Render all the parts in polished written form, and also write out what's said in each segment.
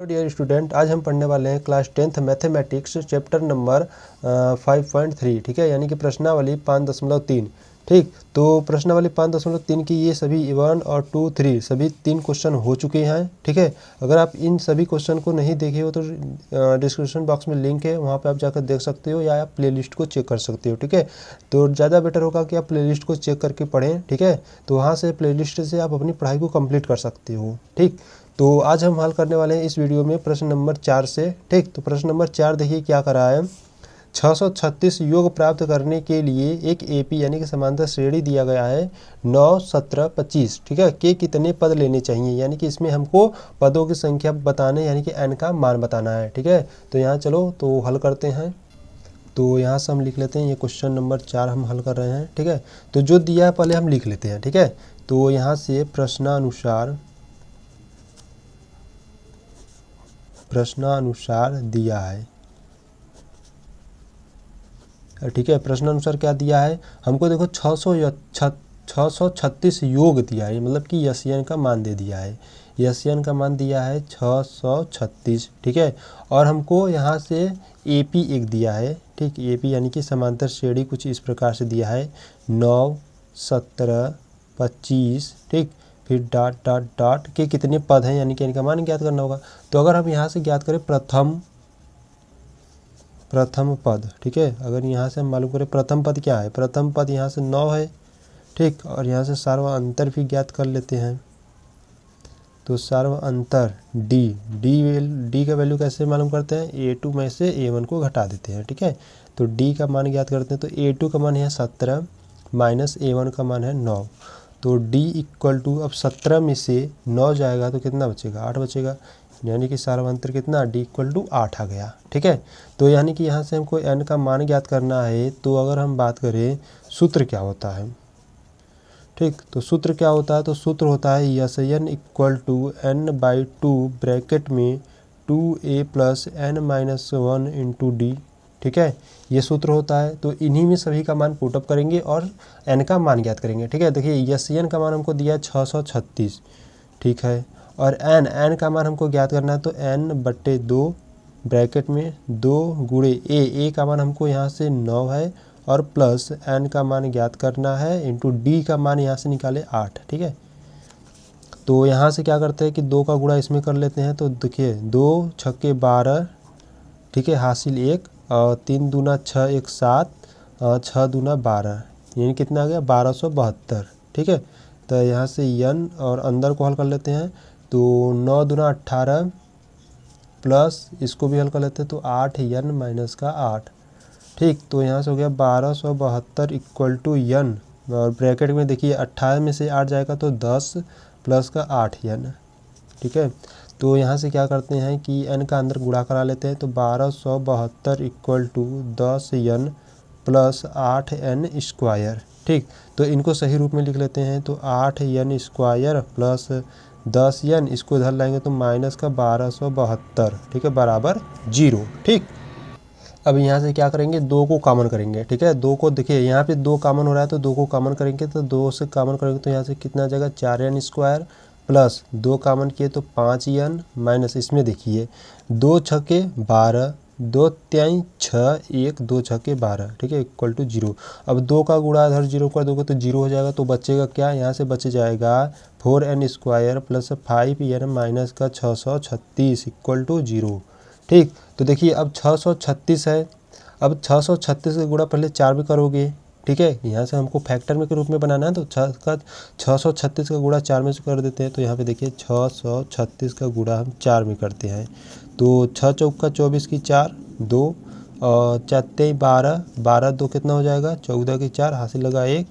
Dear student, आज हम पढ़ने वाले हैं class 10th mathematics chapter number 5.3। ठीक है, यानी कि प्रश्नावली 5.3। ठीक, तो प्रश्नावली 5.3 की ये सभी 1 और 2, 3 सभी 3 क्वेश्चन हो चुके हैं। ठीक है, अगर आप इन सभी क्वेश्चन को नहीं देखे हो तो डिस्क्रिप्शन बॉक्स में लिंक है, वहाँ पे आप जाकर देख सकते हो या आप प्लेलिस्ट को चेक कर सकते हो। ठीक है, तो ज़्यादा बेटर होगा कि आप प्लेलिस्ट को चेक करके पढ़ें। ठीक है, तो वहाँ से प्लेलिस्ट से आप अपनी पढ़ाई को कंप्लीट कर सकते हो। ठीक, तो आज हम हल करने वाले हैं इस वीडियो में प्रश्न नंबर 4 से। ठीक, तो प्रश्न नंबर 4 देखिए क्या करा है। 636 योग प्राप्त करने के लिए एक एपी यानी कि समांतर श्रेणी दिया गया है 9, 17, 25। ठीक है, के कितने पद लेने चाहिए, यानी कि इसमें हमको पदों की संख्या बताने यानी कि n का मान बताना है। ठीक है, तो यहाँ चलो तो हल करते हैं। तो यहाँ से हम लिख लेते हैं, ये क्वेश्चन नंबर 4 हम हल कर रहे हैं। ठीक है, तो जो दिया है पहले हम लिख लेते हैं। ठीक है, तो यहाँ से प्रश्नानुसार दिया है। ठीक है, प्रश्नानुसार क्या दिया है हमको, देखो 636 योग दिया है, मतलब कि यसियन का मान दे दिया है। यसियन का मान दिया है 636। ठीक है, और हमको यहाँ से एपी एक दिया है। ठीक, एपी यानी कि समांतर श्रेणी कुछ इस प्रकार से दिया है 9, 17, 25। ठीक, फिर डॉट डॉट डॉट के कितने पद हैं यानी कि इनका मान ज्ञात करना होगा। तो अगर हम यहाँ से ज्ञात करें प्रथम पद। ठीक है, अगर यहाँ से हम मालूम करें प्रथम पद क्या है, प्रथम पद यहाँ से 9 है। ठीक, और यहाँ से सार्व अंतर भी ज्ञात कर लेते हैं। तो सार्व अंतर डी का वैल्यू कैसे मालूम करते हैं, A2 में से A1 को घटा देते हैं। ठीक है, तो डी का मान ज्ञात करते हैं। तो A2 का मान है 17 माइनस A1 का मान है 9। तो D इक्वल टू, अब 17 में से 9 जाएगा तो कितना बचेगा, 8 बचेगा, यानी कि सार्वंतर कितना, D इक्वल टू 8 आ गया। ठीक है, तो यानी कि यहाँ से हमको n का मान ज्ञात करना है। तो अगर हम बात करें सूत्र क्या होता है, ठीक, तो सूत्र क्या होता है, तो सूत्र होता है यन इक्वल टू n/2 ब्रैकेट में 2a plus n-1 into D. ठीक है, ये सूत्र होता है। तो इन्हीं में सभी का मान पुटअप करेंगे और n का मान ज्ञात करेंगे। ठीक है, देखिए यन का मान हमको दिया है 636। ठीक है, और n का मान हमको ज्ञात करना है। तो n/2 ब्रैकेट में 2 गुणे a का मान हमको यहाँ से 9 है और प्लस n का मान ज्ञात करना है इंटू डी का मान यहाँ से निकाले 8। ठीक है, तो यहाँ से क्या करते हैं कि 2 का गुणा इसमें कर लेते हैं। तो देखिए 2 छक्के 12। ठीक है, हासिल 1 और 3 दूना 6, 1 7, 6 दूना 12, यानी कितना आ गया 1272। ठीक है, तो यहाँ से n और अंदर को हल कर लेते हैं। तो 9 दूना 18 प्लस इसको भी हल कर लेते हैं। तो 8n माइनस का 8। ठीक, तो यहाँ से हो गया 1272 इक्वल टू n, और ब्रैकेट में देखिए 28 में से 8 जाएगा तो 10 प्लस का 8n। ठीक है, तो यहाँ से क्या करते हैं कि n का अंदर गुणा करा लेते हैं। तो 1272 equal to 10n plus 8n square. ठीक, तो इनको सही रूप में लिख लेते हैं। तो 8n स्क्वायर प्लस 10n, इसको इधर लाएंगे तो माइनस का 1272। ठीक है, बराबर 0। ठीक, अब यहाँ से क्या करेंगे, 2 को कॉमन करेंगे। ठीक है, 2 को देखिए यहाँ पे 2 कॉमन हो रहा है तो 2 को कॉमन करेंगे। तो 2 से कॉमन करेंगे तो यहाँ से कितना आ जाएगा 4n स्क्वायर प्लस 2 कॉमन किए तो 5n माइनस इसमें देखिए 2 छक्के 12, 2 त्याई 6, 1 2 छक्के 12। ठीक है, इक्वल टू 0। अब 2 का गुणा इधर 0 कर दोगे तो 0 हो जाएगा। तो बचेगा क्या, यहाँ से बच जाएगा 4n square plus 5n minus का 636 इक्वल टू 0। ठीक, तो देखिए अब 636 है। अब 636 का गुणा पहले 4 में करोगे। ठीक है, यहाँ से हमको फैक्टर में के रूप में बनाना है। तो 636 का गुणा 4 में से कर देते हैं। तो यहाँ पे देखिए 636 का गुणा हम 4 में करते हैं। तो 6 चौका 24 की 4, 2 और 4 12, 12 2 कितना हो जाएगा 14 की 4, हासिल लगा 1,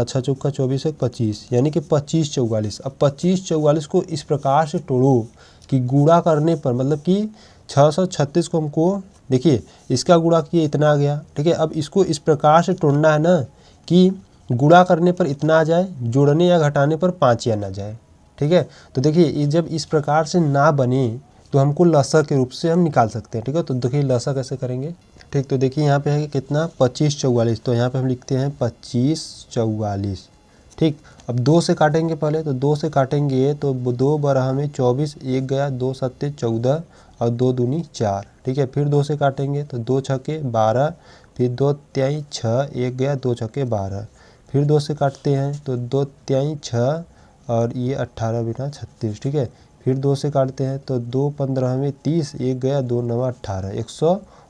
6 चौका 24 1 25, यानी कि 25 44। अब 25 44 को इस प्रकार से तोड़ो कि गुणा करने पर, मतलब कि 636 को हमको देखिए इसका गुणा किए इतना आ गया। ठीक है, अब इसको इस प्रकार से तोड़ना है ना कि गुणा करने पर इतना आ जाए, जोड़ने या घटाने पर 5 या ना जाए। ठीक है, तो देखिए जब इस प्रकार से ना बने तो हमको लसा के रूप से हम निकाल सकते हैं। ठीक है, तो देखिए लसा कैसे करेंगे। ठीक, तो देखिए यहाँ पे है कितना 25 44। तो यहाँ पे हम लिखते हैं 25 44। ठीक। अब 2 से काटेंगे पहले, तो 2 से काटेंगे तो 2 बारह में 24, 1 गया, 2 सत्ते 14 और 2 दूनी 4, ठीक है। फिर 2 से काटेंगे तो 2 छक्के 12, फिर 2 तिहाई 6, 1 गया, 2 छक्के 12। फिर 2 से काटते हैं तो 2 तिहाई 6 और ये 18 बिना 36, ठीक है। फिर 2 से काटते हैं तो 2 15 में 30, 1 गया, 2 9 18,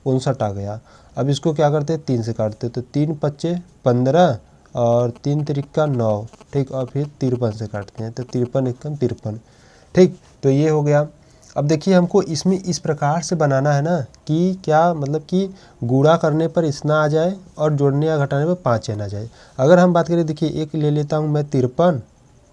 159 आ गया। अब इसको क्या करते हैं, 3 से काटते हैं तो 3 पच्चे 15 और 3 तिरिक्का 9, ठीक। और फिर 53 से काटते हैं तो 53 एकम 53, ठीक। तो ये हो गया। अब देखिए हमको इसमें इस प्रकार से बनाना है ना कि क्या मतलब कि गुणा करने पर इतना आ जाए और जोड़ने या घटाने पर 5 n आ जाए। अगर हम बात करें, देखिए एक ले लेता हूँ मैं 53,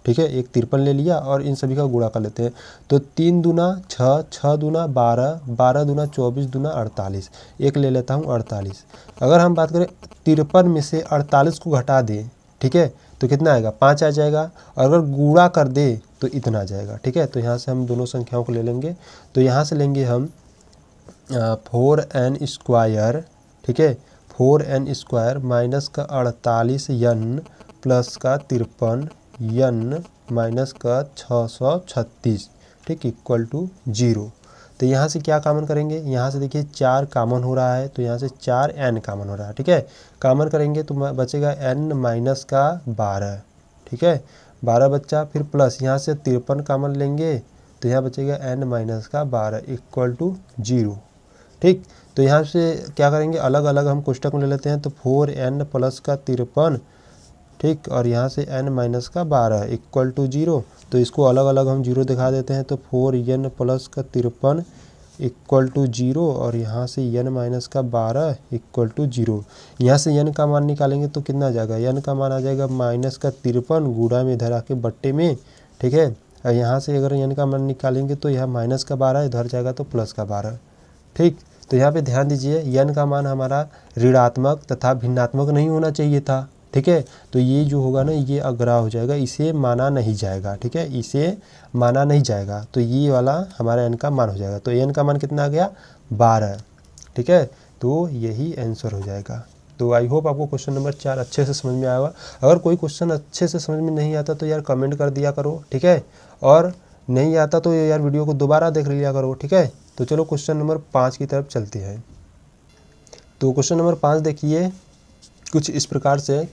ठीक है, एक 53 ले लिया और इन सभी का गुणा कर लेते हैं तो 3 दूना 6, 6 दूना 12, 12 दूना 24, दूना 48, एक ले लेता हूँ 48। अगर हम बात करें 53 में से 48 को घटा दें, ठीक है, तो कितना आएगा, 5 आ जाएगा। और अगर गुणा कर दे तो इतना आ जाएगा, ठीक है। तो यहाँ से हम दोनों संख्याओं को ले लेंगे, तो यहाँ से लेंगे हम 4n स्क्वायर, ठीक है, 4n स्क्वायर माइनस का 48n प्लस का 53 n माइनस का 636, ठीक, इक्वल टू 0। तो यहाँ से क्या कॉमन करेंगे, यहाँ से देखिए 4 कॉमन हो रहा है तो यहाँ से 4n कॉमन हो रहा है, ठीक है। कॉमन करेंगे तो बचेगा n माइनस का 12, ठीक है, 12 बच्चा। फिर प्लस यहाँ से 53 कॉमन लेंगे तो यहाँ बचेगा n माइनस का 12 इक्वल टू 0, ठीक। तो यहाँ से क्या करेंगे, अलग अलग हम कोष्टक में ले लेते हैं तो 4n प्लस का 53, ठीक, और यहाँ से n माइनस का 12 इक्वल टू 0। तो इसको अलग अलग हम 0 दिखा देते हैं तो 4n प्लस का 53 इक्वल टू 0 और यहाँ से n माइनस का 12 इक्वल टू 0। यहाँ से n का मान निकालेंगे तो कितना आ जाएगा, n का मान आ जाएगा माइनस का 53 गुणा में इधर आके बट्टे में, ठीक है। और यहाँ से अगर n का मान निकालेंगे तो यहाँ माइनस का 12 इधर जाएगा तो प्लस का 12, ठीक। तो यहाँ पे ध्यान दीजिए n का मान हमारा ऋणात्मक तथा भिन्नात्मक नहीं होना चाहिए था, ठीक है। तो ये जो होगा ना ये अग्राह्य हो जाएगा, इसे माना नहीं जाएगा, ठीक है, इसे माना नहीं जाएगा। तो ये वाला हमारा n का मान हो जाएगा। तो n का मान कितना आ गया, 12, ठीक है। तो यही आंसर हो जाएगा। तो आई होप आपको क्वेश्चन नंबर 4 अच्छे से समझ में आया होगा। अगर कोई क्वेश्चन अच्छे से समझ में नहीं आता तो यार कमेंट कर दिया करो, ठीक है। और नहीं आता तो यार वीडियो को दोबारा देख लिया करो, ठीक है। तो चलो क्वेश्चन नंबर 5 की तरफ चलते हैं। तो क्वेश्चन नंबर 5 देखिए कुछ इस प्रकार से,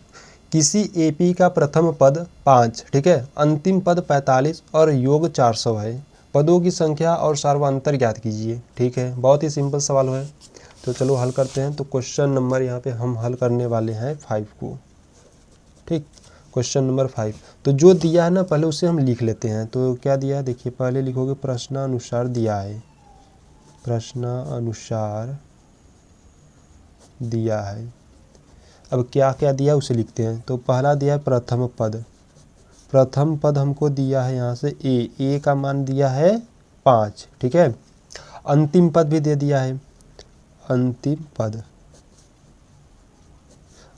किसी एपी का प्रथम पद 5, ठीक है, अंतिम पद 45 और योग 400 है। पदों की संख्या और सार्वअंतर ज्ञात कीजिए, ठीक है। बहुत ही सिंपल सवाल है। तो चलो हल करते हैं। तो क्वेश्चन नंबर यहाँ पे हम हल करने वाले हैं 5 को, ठीक, क्वेश्चन नंबर 5। तो जो दिया है ना पहले उसे हम लिख लेते हैं। तो क्या दिया है देखिए, पहले लिखोगे प्रश्नानुसार दिया है, प्रश्नानुसार दिया है। अब क्या क्या दिया उसे लिखते हैं। तो पहला दिया है प्रथम पद, प्रथम पद हमको दिया है यहाँ से ए का मान दिया है 5, ठीक है। अंतिम पद भी दे दिया है, अंतिम पद,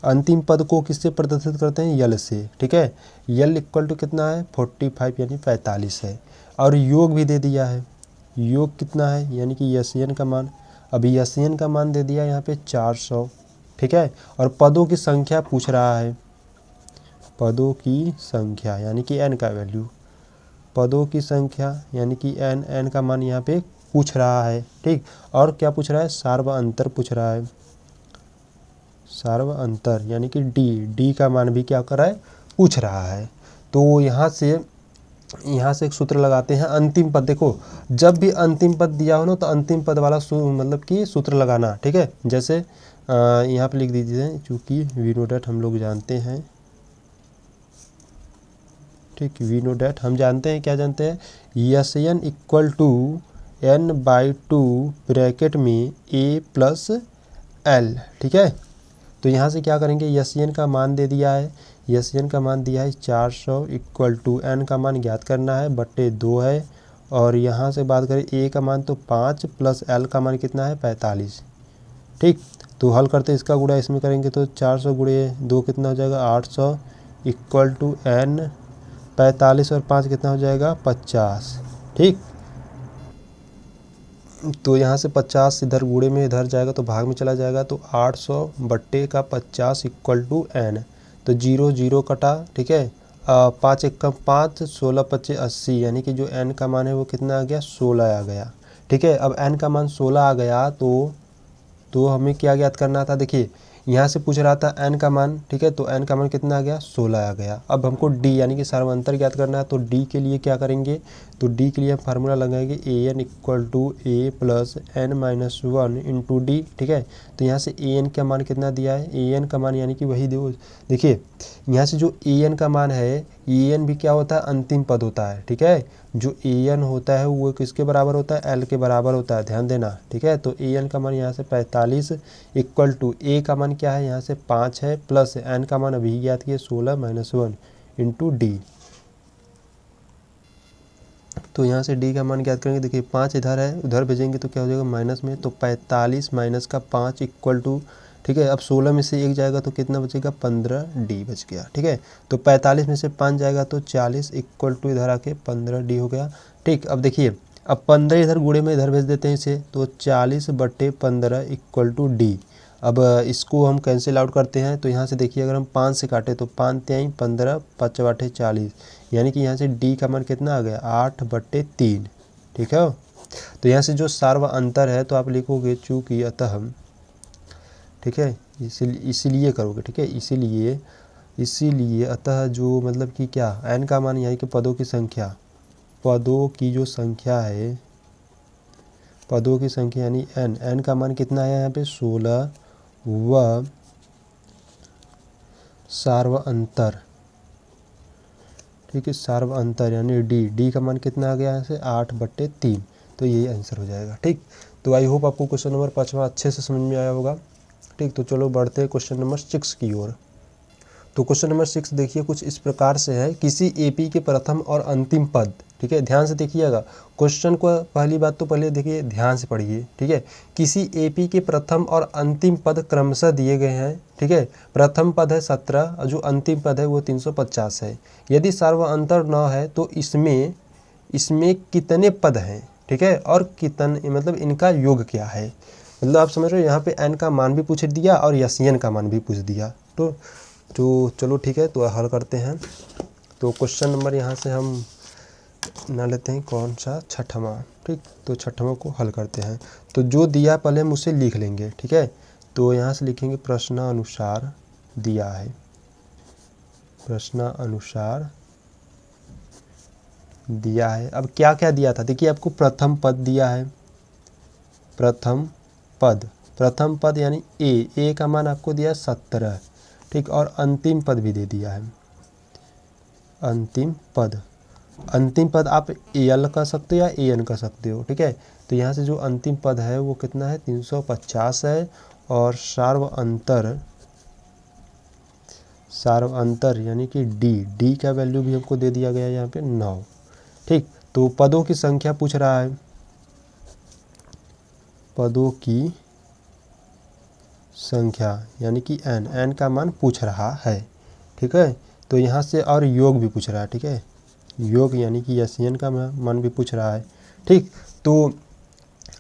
अंतिम पद को किससे प्रदर्शित करते हैं, यल से, ठीक है। यल इक्वल टू कितना है 45 यानी 45 है। और योग भी दे दिया है, योग कितना है यानी कि यसियन का मान, अभी यसियन का मान दे दिया यहाँ पे 400, ठीक है। और पदों की संख्या पूछ रहा है, पदों की संख्या यानी कि n का वैल्यू, पदों की संख्या यानी कि n का मान यहाँ पे पूछ रहा है, ठीक। और क्या पूछ रहा है, सार्वअंतर पूछ रहा है, सार्वअंतर यानी कि d का मान भी क्या कर रहा है, पूछ रहा है। तो यहाँ से एक सूत्र लगाते हैं। अंतिम पद, देखो जब भी अंतिम पद दिया हो ना तो अंतिम पद वाला मतलब कि सूत्र लगाना, ठीक है। जैसे यहाँ पे लिख दीजिए, चूँकि वी नो डैट हम लोग जानते हैं, ठीक, वी नो डैट हम जानते हैं, क्या जानते हैं, S N equal to n/2 bracket में a प्लस l, ठीक है। तो यहाँ से क्या करेंगे, यस एन का मान दे दिया है, यस एन का मान दिया है 400 इक्वल टू n का मान ज्ञात करना है बट्टे 2 है। और यहाँ से बात करें a का मान तो 5 प्लस l का मान कितना है 45, ठीक। तो हल करते इसका गुणा इसमें करेंगे तो 400 गुणे 2 कितना हो जाएगा 800 इक्वल टू n, 45 और 5 कितना हो जाएगा 50, ठीक। तो यहाँ से 50 इधर गुणे में इधर जाएगा तो भाग में चला जाएगा, तो 800 बट्टे का 50 इक्वल टू n। तो 0 0 कटा, ठीक है, 5 एक 5, 16 25 80, यानी कि जो n का मान है वो कितना आ गया, 16 आ गया। ठीक है, अब n का मान 16 आ गया तो हमें क्या ज्ञात करना था, देखिए यहाँ से पूछ रहा था n का मान। ठीक है, तो n का मान कितना आ गया, 16 आ गया। अब हमको d यानी कि सार्वअंतर ज्ञात करना है, तो d के लिए क्या करेंगे, तो d के लिए हम फार्मूला लगाएंगे an equal to a plus n minus 1 into D. ठीक है, तो यहाँ से an का मान कितना दिया है, an का मान यानी कि वही देखिए यहाँ से जो an का मान है, an भी क्या होता है, अंतिम पद होता है। ठीक है, जो an होता है वो किसके बराबर होता है, l के बराबर होता है, ध्यान देना। ठीक है, तो an का मान यहाँ से 45 इक्वल टू a का मान क्या है, यहाँ से 5 है, प्लस n का मान अभी ज्ञात किए 16 माइनस 1 इंटू डी। तो यहाँ से d का मान ज्ञात करेंगे, देखिए 5 इधर है, उधर भेजेंगे तो क्या हो जाएगा माइनस में, तो 45 माइनस का 5 इक्वल टू, ठीक है, अब 16 में से 1 जाएगा तो कितना बचेगा, 15d बच गया। ठीक है, तो 45 में से 5 जाएगा तो 40 इक्वल टू इधर आके 15d हो गया। ठीक, अब देखिए अब 15 इधर गुणे में इधर भेज देते हैं इसे, तो 40/15 इक्वल टू डी। अब इसको हम कैंसिल आउट करते हैं, तो यहाँ से देखिए अगर हम 5 से काटे तो 5 तिहाई 15, 5 8 40, यानी कि यहाँ से d का मान कितना आ गया, 8/3। ठीक है, तो यहाँ से जो सार्व अंतर है तो आप लिखोगे चूँकि अतः, ठीक है, इसीलिए करोगे। ठीक है, इसीलिए अतः जो मतलब कि क्या, n का मान यानी कि पदों की संख्या, पदों की जो संख्या है, पदों की संख्या यानी n का मान कितना है यहाँ पे 16 व सार्व अंतर। ठीक है, सार्व अंतर यानी d का मान कितना आ गया यहाँ से 8/3, तो यही आंसर हो जाएगा। ठीक, तो आई होप आपको क्वेश्चन नंबर 5 अच्छे से समझ में आया होगा। ठीक, तो चलो बढ़ते हैं क्वेश्चन नंबर 6 की ओर। तो क्वेश्चन नंबर 6 देखिए कुछ इस प्रकार से है, किसी एपी के प्रथम और अंतिम पद। ठीक है, ध्यान से देखिएगा क्वेश्चन को, पहली बात तो पहले देखिए ध्यान से पढ़िए। ठीक है, किसी एपी के प्रथम और अंतिम पद क्रमशः दिए गए हैं। ठीक है, प्रथम पद है 17 और जो अंतिम पद है वो 350 है। यदि सार्वअंतर 9 है तो इसमें कितने पद हैं। ठीक है, और कितने मतलब इनका योग क्या है, मतलब आप समझ रहे हो, यहाँ पे n का मान भी पूछ दिया और यन का मान भी पूछ दिया। तो चलो ठीक है, तो हल करते हैं। तो क्वेश्चन नंबर यहाँ से हम ना लेते हैं कौन सा, छठवां। ठीक, तो छठवां को हल करते हैं। तो जो दिया पहले हम उसे लिख लेंगे। ठीक है, तो यहाँ से लिखेंगे प्रश्नानुसार दिया है, प्रश्नानुसार दिया है। अब क्या क्या दिया था, देखिए आपको प्रथम पद दिया है, प्रथम पद यानी ए का मान आपको दिया 17। ठीक, और अंतिम पद भी दे दिया है, अंतिम पद आप एल कर सकते हो या एन कर सकते हो। ठीक है, तो यहाँ से जो अंतिम पद है वो कितना है, 350 है, और सार्व अंतर यानी कि डी का वैल्यू भी हमको दे दिया गया यहाँ पे 9। ठीक, तो पदों की संख्या पूछ रहा है, पदों की संख्या यानी कि n का मान पूछ रहा है। ठीक है, तो यहाँ से और योग भी पूछ रहा है। ठीक है, योग यानी कि यन का मान भी पूछ रहा है। ठीक, तो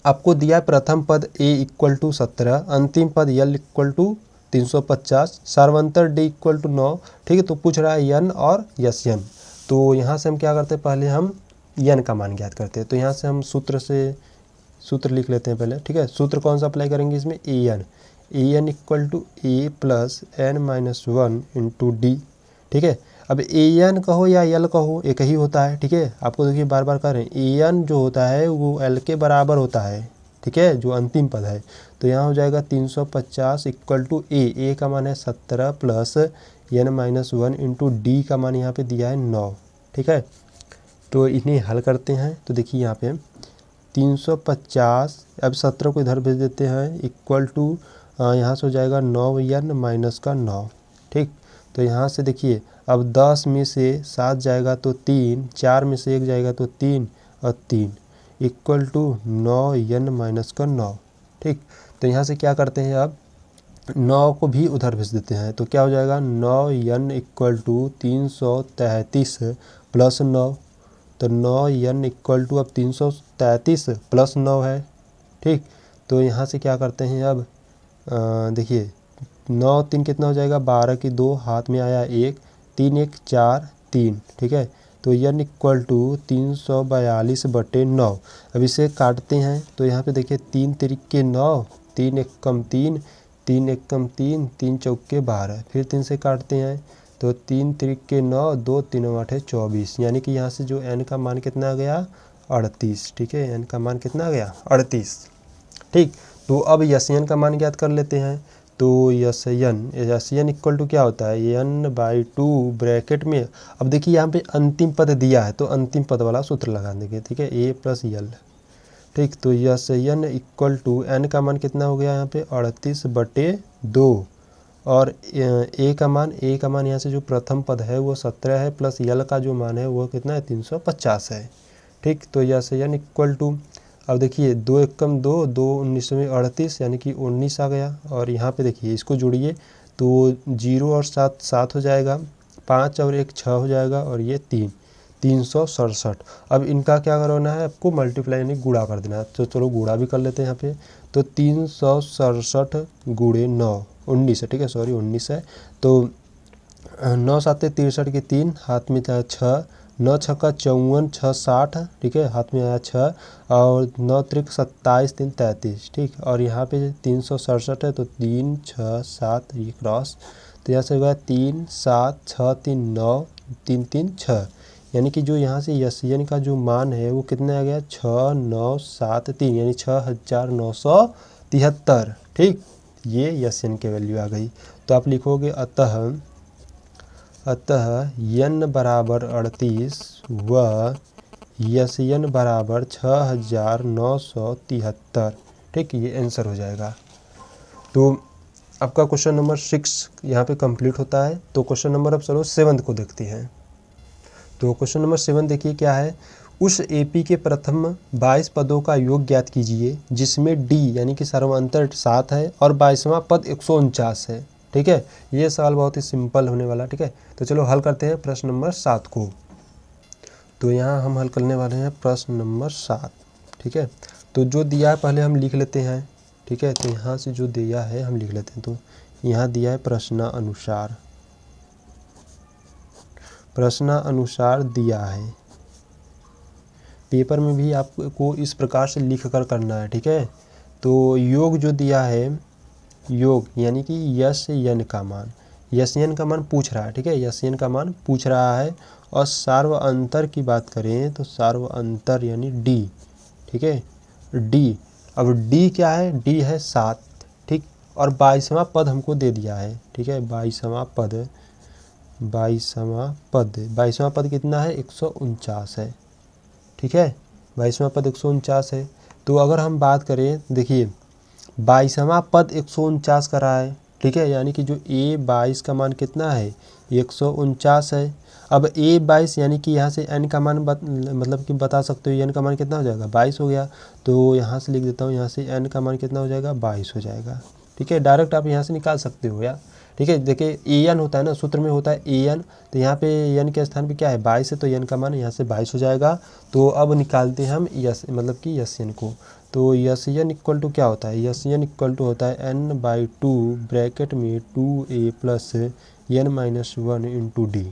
आपको दिया प्रथम पद a इक्वल टू 17, अंतिम पद l इक्वल टू 350, सार्वंतर d इक्वल टू 9। ठीक है, तो पूछ रहा है यन और यन। तो यहाँ से हम क्या करते हैं, पहले हम यन का मान ज्ञात करते हैं। तो यहाँ से हम सूत्र लिख लेते हैं पहले। ठीक है, सूत्र कौन सा अप्लाई करेंगे इसमें, an equal to a plus n minus 1 into D. ठीक है, अब an कहो या l कहो एक ही होता है। ठीक है, आपको देखिए बार बार कह रहे हैं an जो होता है वो l के बराबर होता है। ठीक है, जो अंतिम पद है, तो यहाँ हो जाएगा 350 इक्वल टू a का मान है 17 plus n minus 1 into D का मान यहाँ पे दिया है 9। ठीक है, तो इन्हें हल करते हैं। तो देखिए यहाँ पे 350, अब 17 को इधर भेज देते हैं, इक्वल टू यहाँ से हो जाएगा 9n माइनस का 9। ठीक, तो यहाँ से देखिए अब 10 में से 7 जाएगा तो 3, 4 में से 1 जाएगा तो 3 और 3 इक्वल टू 9n माइनस का 9। ठीक, तो यहाँ से क्या करते हैं, अब 9 को भी उधर भेज देते हैं, तो क्या हो जाएगा 9n इक्वल टू 333 प्लस 9। तो 9n इक्वल टू अब 333 प्लस 9 है। ठीक, तो यहाँ से क्या करते हैं, अब देखिए 9 3 कितना हो जाएगा, 12 की 2 हाथ में आया 1, 3 1 4, 3, ठीक है। तो n इक्वल टू 342/9। अब इसे काटते हैं तो यहाँ पे देखिए 3 तिरिके 9, 3 एक कम 3, 3 एक कम 3, 3 चौके 12, फिर 3 से काटते हैं तो 3 तिरिके 9, 2 3 8 24, यानी कि यहाँ से जो n का मान कितना आ गया 38, ठीक है। n का मान कितना आ गया 38, ठीक। तो अब यन का मान ज्ञात कर लेते हैं। तो यन इक्वल टू क्या होता है n/2 ब्रैकेट में। अब देखिए यहाँ पे अंतिम पद दिया है तो अंतिम पद वाला सूत्र लगा देंगे, ठीक है, a + l, ठीक। तो यन इक्वल टू n का मान कितना हो गया यहाँ पे 38/2 और a का मान यहाँ से जो प्रथम पद है वो 17 है प्लस l का जो मान है वो कितना है 350 है, ठीक। तो यन इक्वल टू, अब देखिए 2 एक कम 2, 2 19 में 38, यानी कि 19 आ गया। और यहाँ पे देखिए इसको जोड़िए तो 0 और 7 7 हो जाएगा, 5 और 1 6 हो जाएगा और ये 3 367। अब इनका क्या करना है आपको मल्टीप्लाई यानी गुणा कर देना है। तो चलो गुणा भी कर लेते हैं यहाँ पे। तो 367 गुणे 9 19 है, ठीक है, सॉरी 19 है। तो 9 7 63 के 3 हाथ में था 6, 9 छक्का 54, 6 60, ठीक है, हाथ में आया 6 और 9 त्रिक 27 3 33, ठीक। और यहाँ पे 367 है तो 3 6 7 ये क्रॉस, तो यहाँ से होगा 3 7 6 3 9 3 3 6, यानी कि जो यहाँ से यन का जो मान है वो कितना आ गया 6973, यानी 6973, ठीक। ये यन की वैल्यू आ गई। तो आप लिखोगे अतः n बराबर 38 व यन बराबर 6973, ठीक, ये आंसर हो जाएगा। तो आपका क्वेश्चन नंबर 6 यहाँ पे कंप्लीट होता है। तो क्वेश्चन नंबर अब चलो 7 को देखते हैं। तो क्वेश्चन नंबर 7 देखिए क्या है, उस एपी के प्रथम 22 पदों का योग ज्ञात कीजिए जिसमें d यानी कि सर्वांतर 7 है और 22वां पद 149 है, ठीक है। ये सवाल बहुत ही सिंपल होने वाला, ठीक है। तो चलो हल करते हैं प्रश्न नंबर 7 को। तो यहाँ हम हल करने वाले हैं प्रश्न नंबर 7, ठीक है। तो जो दिया है पहले हम लिख लेते हैं, ठीक है। तो यहाँ से जो दिया है हम लिख लेते हैं। तो यहाँ दिया है प्रश्नानुसार दिया है। पेपर में भी आपको इस प्रकार से लिख कर करना है, ठीक है। तो योग जो दिया है, योग यानी कि यन का मान पूछ रहा है, ठीक है, यन का मान पूछ रहा है। और सार्व अंतर की बात करें तो सार्व अंतर यानी d, ठीक है, d। अब d क्या है, d है 7, ठीक। और 22वां पद हमको दे दिया है, ठीक है, 22वां पद कितना है 149 है, ठीक है, 22वां पद 149 है। तो अगर हम बात करें, देखिए 22वां पद 149 का रहा है, ठीक है, यानी कि जो a22 का मान कितना है 149 है। अब a22 यानी कि यहाँ से n का मान मतलब कि बता सकते हो n का मान कितना हो जाएगा 22 हो गया। तो यहाँ से लिख देता हूँ, यहाँ से n का मान कितना हो जाएगा 22 हो जाएगा, ठीक है। डायरेक्ट आप यहाँ से निकाल सकते हो यार, ठीक है। देखिए an होता है ना, सूत्र में होता है an, तो यहाँ पे n के स्थान पे क्या है 22 है, तो n का मान यहाँ से 22 हो जाएगा। तो अब निकालते हैं हम मतलब कि यन को। तो यन इक्वल टू क्या होता है, यन इक्वल टू होता है n/2 ब्रैकेट में 2a plus n-1 into d,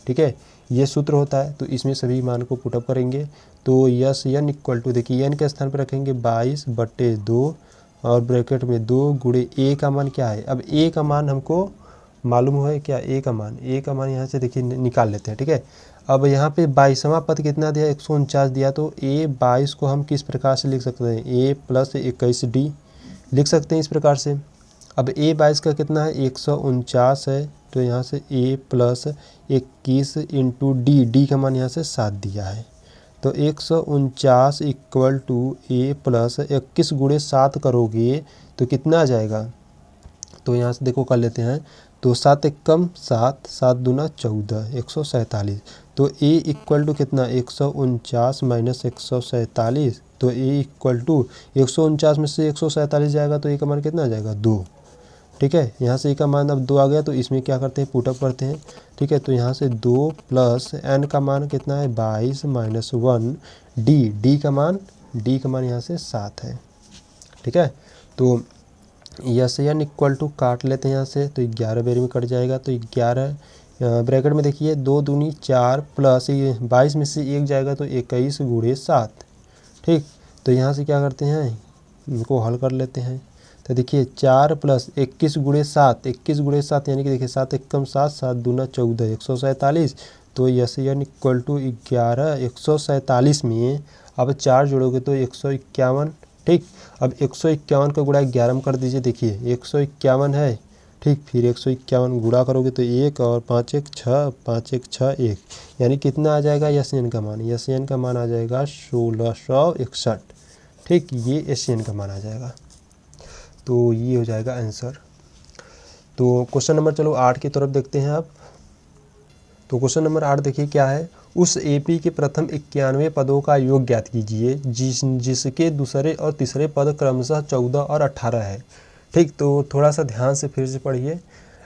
ठीक है, ये सूत्र होता है। तो इसमें सभी मान को पुटअप करेंगे। तो यन इक्वल टू, देखिए n के स्थान पर रखेंगे 22/2 और ब्रैकेट में 2 गुणे a का मान क्या है। अब a का मान हमको मालूम है क्या, a का मान यहाँ से देखिए निकाल लेते हैं, ठीक है। अब यहाँ पे 22वां पद कितना दिया 149 दिया, तो a22 को हम किस प्रकार से लिख सकते हैं, a + 21d लिख सकते हैं इस प्रकार से। अब a22 का कितना है 149 है, तो यहाँ से a + 21 इंटू d का मान यहाँ से 7 दिया है। तो 149 इक्वल टू a + 21 गुणे 7 करोगे तो कितना आ जाएगा। तो यहाँ से देखो कर लेते हैं। तो 7 एक कम 7, 7 दूना 14, 147। तो a इक्वल टू कितना 149 माइनस 147। तो a इक्वल टू 149 में से 147 जाएगा तो a का मान कितना आ जाएगा 2, ठीक है। यहाँ से a का मान अब 2 आ गया, तो इसमें क्या करते हैं पुटअप करते हैं, ठीक है। तो यहाँ से 2 प्लस n का मान कितना है 22 माइनस 1 d का मान यहाँ से 7 है, ठीक है। तो यन इक्वल टू काट लेते हैं यहाँ से, तो 11 बेर में कट जाएगा। तो 11 ब्रैकेट में देखिए 2 दूनी 4 प्लस ये 22 में से 1 जाएगा तो 21 गुणे 7। ठीक, तो यहाँ से क्या करते हैं, इनको हल कर लेते हैं। तो देखिए 4 प्लस 21 गुणे 7, 21 गुणे 7 यानी कि देखिए 7 एकम 7, 7 दूना 14, 147। तो SN इक्वल टू 11, 147 में अब 4 जोड़ोगे तो 151। ठीक, अब 151 का गुणा 11 में कर दीजिए। देखिए 151 है, ठीक, फिर 151 गुणा करोगे तो 1 और 5 1 6, 5 1 6 1, यानी कितना आ जाएगा SN का मान, SN का मान आ जाएगा 1661। ठीक, ये SN का मान आ जाएगा। तो ये हो जाएगा आंसर। तो क्वेश्चन नंबर चलो 8 की तरफ देखते हैं आप। तो क्वेश्चन नंबर 8 देखिए क्या है, उस AP के प्रथम 91 पदों का योग ज्ञात कीजिए जिसके दूसरे और तीसरे पद क्रमशः 14 और 18 है। ठीक, तो थोड़ा सा ध्यान से फिर से पढ़िए।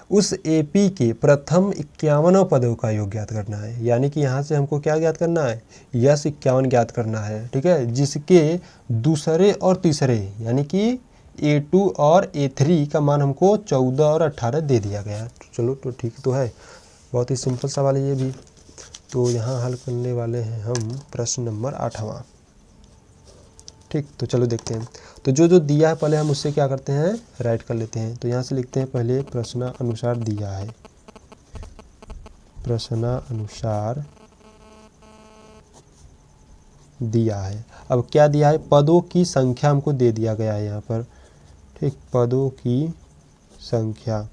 उस AP के प्रथम 51 पदों का योग ज्ञात करना है, यानी कि यहाँ से हमको क्या ज्ञात करना है, यस 51 ज्ञात करना है। ठीक है, जिसके दूसरे और तीसरे यानी कि A2 और A3 का मान हमको 14 और 18 दे दिया गया। चलो तो ठीक तो है, बहुत ही सिंपल सवाल है ये भी। तो यहाँ हल करने वाले हैं हम प्रश्न नंबर 8वां। ठीक, तो चलो देखते हैं। तो जो जो दिया है पहले हम उससे क्या करते हैं, राइट कर लेते हैं। तो यहाँ से लिखते हैं पहले प्रश्नानुसार दिया है, प्रश्नानुसार दिया है। अब क्या दिया है, पदों की संख्या हमको दे दिया गया है यहाँ पर। ठीक, पदों की संख्या।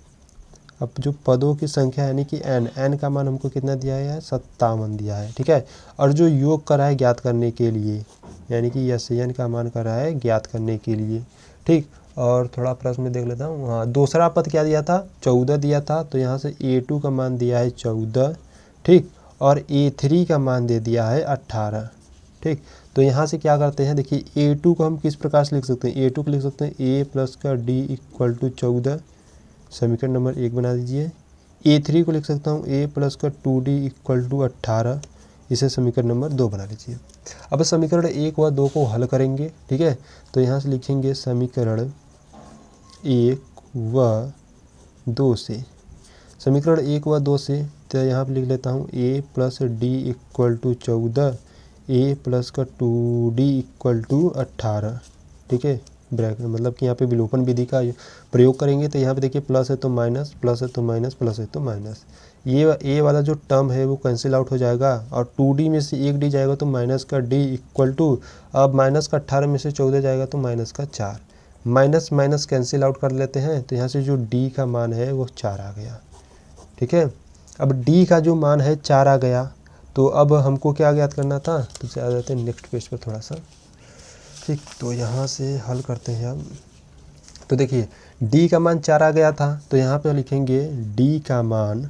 अब जो पदों की संख्या यानी कि n का मान हमको कितना दिया है, 57 दिया है। ठीक है, और जो योग करा है ज्ञात करने के लिए, यानी कि SN का मान करा है ज्ञात करने के लिए। ठीक, और थोड़ा प्रश्न में देख लेता हूँ। हाँ, दूसरा पद क्या दिया था, 14 दिया था, तो यहाँ से A2 का मान दिया है 14। ठीक, और A3 का मान दे दिया है 18। ठीक, तो यहाँ से क्या करते हैं, देखिए A2 को हम किस प्रकार से लिख सकते हैं, A2 को लिख सकते हैं A प्लस का D इक्वल टू 14, समीकरण नंबर 1 बना दीजिए। A3 को लिख सकता हूँ A प्लस का 2D इक्वल टू 18, इसे समीकरण नंबर 2 बना लीजिए। अब समीकरण 1 व 2 को हल करेंगे। ठीक है, तो यहाँ से लिखेंगे समीकरण 1 व 2 से, समीकरण 1 व 2 से, तो यहाँ पर लिख लेता हूँ A plus D equal to 14, A plus का 2D इक्वल टू 18। ठीक है, ब्रैकेट मतलब कि यहाँ पे विलोपन विधि का प्रयोग करेंगे। तो यहाँ पे देखिए प्लस है तो माइनस, प्लस है तो माइनस, प्लस है तो माइनस, ये A वाला जो टर्म है वो कैंसिल आउट हो जाएगा, और 2D में से 1D जाएगा तो माइनस का D इक्वल टू, अब माइनस का 18 में से 14 जाएगा तो माइनस का 4, माइनस माइनस कैंसिल आउट कर लेते हैं। तो यहाँ से जो D का मान है वो 4 आ गया। ठीक है, अब D का जो मान है 4 आ गया, तो अब हमको क्या ज्ञात करना था, तो चले जाते हैं नेक्स्ट पेज पर थोड़ा सा। ठीक, तो यहाँ से हल करते हैं हम। तो देखिए D का मान 4 आ गया था, तो यहाँ पे लिखेंगे D का मान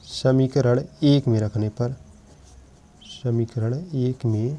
समीकरण 1 में रखने पर, समीकरण 1 में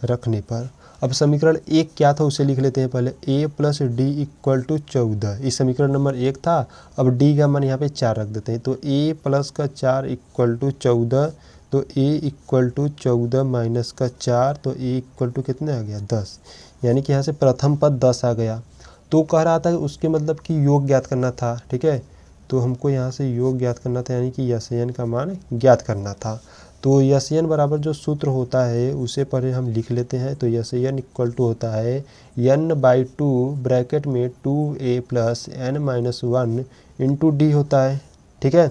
रखने पर, अब समीकरण 1 क्या था उसे लिख लेते हैं पहले। A plus D equal to 14, इस समीकरण नंबर 1 था। अब D का मान यहाँ पे 4 रख देते हैं, तो A प्लस का 4 इक्वल टू 14, तो A इक्वल टू 14 माइनस का 4, तो A इक्वल टू कितने आ गया, 10, यानी कि यहाँ से प्रथम पद 10 आ गया। तो कह रहा था उसके मतलब कि योग ज्ञात करना था। ठीक है, तो हमको यहाँ से योग ज्ञात करना था, यानी कि SN का मान ज्ञात करना था। तो SN बराबर जो सूत्र होता है उसे पहले हम लिख लेते हैं। तो SN इक्वल टू होता है n/2 ब्रैकेट में 2A plus n minus 1 into D होता है। ठीक है,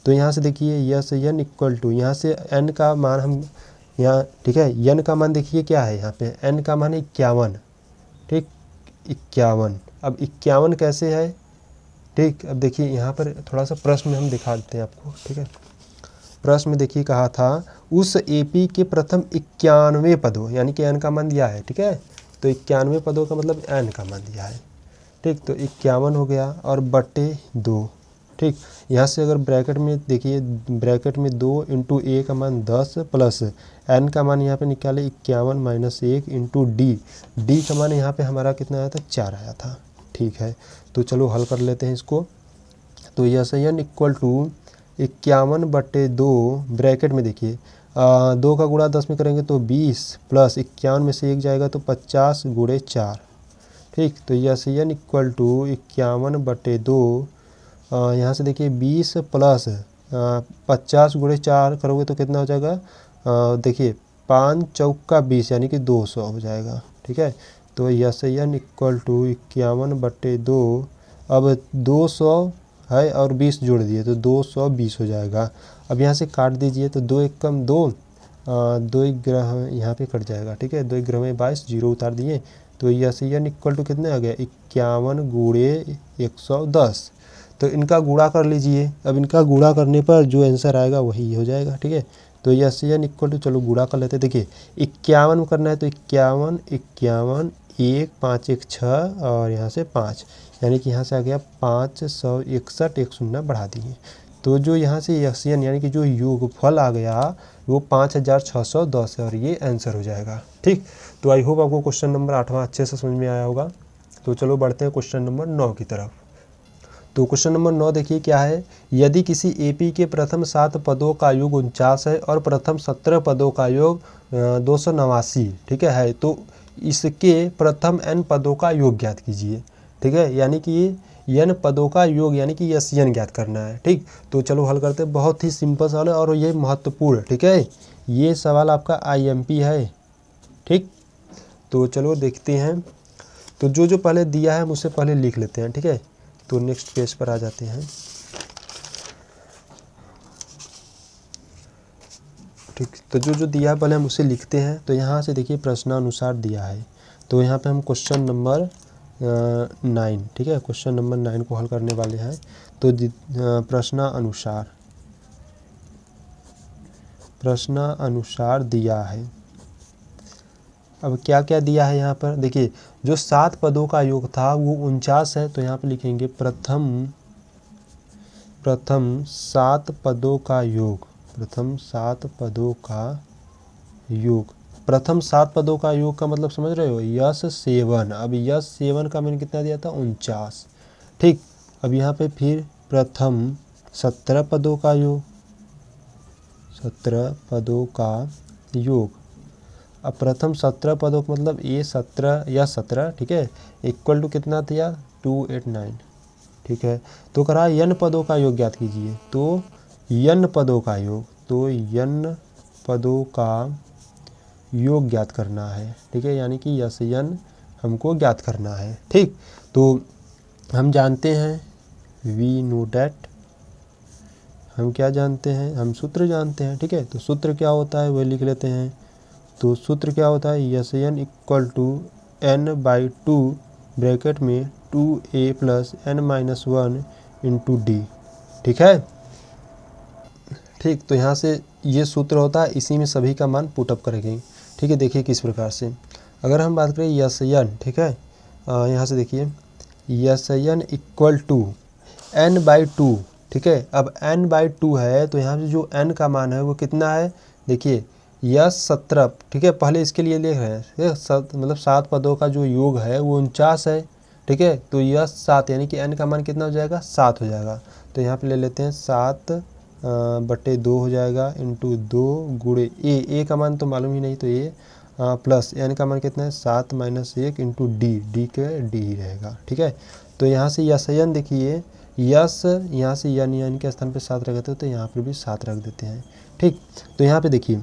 तो यहाँ से देखिए SN इक्वल टू, यहाँ से n का मान हम यहाँ, ठीक है, n का मान देखिए क्या है, यहाँ पे n का मान 51। ठीक, 51, अब 51 कैसे है। ठीक, अब देखिए यहाँ पर थोड़ा सा प्रश्न में हम दिखा देते हैं आपको। ठीक है, प्रश्न में देखिए कहा था उस AP के प्रथम 91 पदों, यानी कि n का मान दिया है। ठीक है, तो 91 पदों का मतलब n का मान दिया है। ठीक, तो 51 हो गया और बटे 2। ठीक, यहाँ से अगर ब्रैकेट में देखिए, ब्रैकेट में 2 इंटू A का मान 10 प्लस n का मान यहाँ पे निकाले 51 माइनस 1 इंटू D का मान यहाँ पे हमारा कितना आया था, 4 आया था। ठीक है, तो चलो हल कर लेते हैं इसको। तो SN इक्वल टू 51 बटे 2 ब्रैकेट में देखिए 2 का गुणा 10 में करेंगे तो 20 प्लस 51 में से 1 जाएगा तो 50 गुणे 4। ठीक। तो यस एन इक्वल टू 51/2, यहाँ से देखिए 20 प्लस 50 गुणे 4 करोगे तो कितना हो जाएगा, देखिए 5 चौका 20 यानी कि 200 हो जाएगा। ठीक है, तो यस एन इक्वल टू 51/2, अब 200 है और 20 जोड़ दिए तो 220 हो जाएगा। अब यहाँ से काट दीजिए तो 2 एक कम 2, 2 एक ग्रह यहाँ पे कट जाएगा। ठीक है, 2 एक ग्रह में 22, जीरो उतार दिए तो यस एन इक्वल टू कितने आ गया, 51 गुणे 110। तो इनका गुणा कर लीजिए। अब इनका गुणा करने पर जो आंसर आएगा वही हो जाएगा। ठीक है, तो यस एन इक्वल टू, चलो गुणा कर लेते हैं। देखिए 51 करना है तो 51 51 1 5 1 6 और यहाँ से 5, यानी कि यहाँ से आ गया 561, एक शून्य बढ़ा दिए तो जो यहाँ से यस एन यानी कि जो योगफल आ गया वो 5610 है और ये आंसर हो जाएगा। ठीक, तो आई होप आपको क्वेश्चन नंबर 8वां अच्छे से समझ में आया होगा। तो चलो बढ़ते हैं क्वेश्चन नंबर 9 की तरफ। तो क्वेश्चन नंबर 9 देखिए क्या है, यदि किसी एपी के प्रथम 7 पदों का योग 49 है और प्रथम 17 पदों का योग 289, ठीक है, तो इसके प्रथम n पदों का योग ज्ञात कीजिए। ठीक है, यानी कि n पदों का योग यानी कि यस एन ज्ञात करना है। ठीक, तो चलो हल करते हैं। बहुत ही सिंपल सवाल है और ये महत्वपूर्ण। ठीक है, ये सवाल आपका IMP है। ठीक, तो चलो देखते हैं। तो जो पहले दिया है हम उससे पहले लिख लेते हैं। ठीक है, तो नेक्स्ट पेज पर आ जाते हैं। ठीक, तो जो दिया है पहले हम उसे लिखते हैं। तो यहाँ से देखिए प्रश्नानुसार दिया है, तो यहाँ पे हम क्वेश्चन नंबर 9, ठीक है, क्वेश्चन नंबर 9 को हल करने वाले हैं। तो प्रश्नानुसार दिया है। अब क्या क्या दिया है यहाँ पर देखिए, जो 7 पदों का योग था वो 49 है, तो यहाँ पे लिखेंगे प्रथम 7 पदों का योग, प्रथम 7 पदों का योग। प्रथम 7 पदों का योग का मतलब समझ रहे हो, यस 7। अब यस 7 का मैंने कितना दिया था, 49। ठीक, अब यहाँ पे फिर प्रथम 17 पदों का योग, 17 पदों का योग। अब प्रथम 17 पदों का मतलब ये 17 या 17, ठीक है, इक्वल टू कितना दिया, 289। ठीक है, तो कह रहा है n पदों का योग ज्ञात कीजिए। तो n पदों का योग, तो n पदों का योग ज्ञात करना है। ठीक है, यानी कि यस n हमको ज्ञात करना है। ठीक, तो हम जानते हैं वी नो डैट, हम क्या जानते हैं, हम सूत्र जानते हैं। ठीक है, तो सूत्र क्या होता है वह लिख लेते हैं। तो सूत्र क्या होता है, S N equal to n/2 bracket में 2a + n-1 × d। ठीक है, ठीक, तो यहाँ से ये सूत्र होता है, इसी में सभी का मान पुटअप करेंगे। ठीक है, देखिए किस प्रकार से। अगर हम बात करें यस एन, ठीक है, यहाँ से देखिए yes N equal to n/2। ठीक है, अब n/2 है तो यहाँ से जो n का मान है वो कितना है, देखिए यस 17। ठीक है, पहले इसके लिए लिख रहे हैं, मतलब 7 पदों का जो योग है वो 49 है। ठीक है, तो यस 7 यानी कि n का मान कितना हो जाएगा, 7 हो जाएगा। तो यहाँ पे ले लेते हैं 7/2 हो जाएगा इंटू 2 गुणे ए का मान तो मालूम ही नहीं, तो ये प्लस n का मान कितना है, 7 - 1 इंटू डी के डी ही रहेगा। ठीक है, तो यहाँ से यस एन देखिए, यस यहाँ से n के स्थान पे 7 रख देते हैं तो यहाँ पर भी 7 रख देते हैं। ठीक, तो यहाँ पे देखिए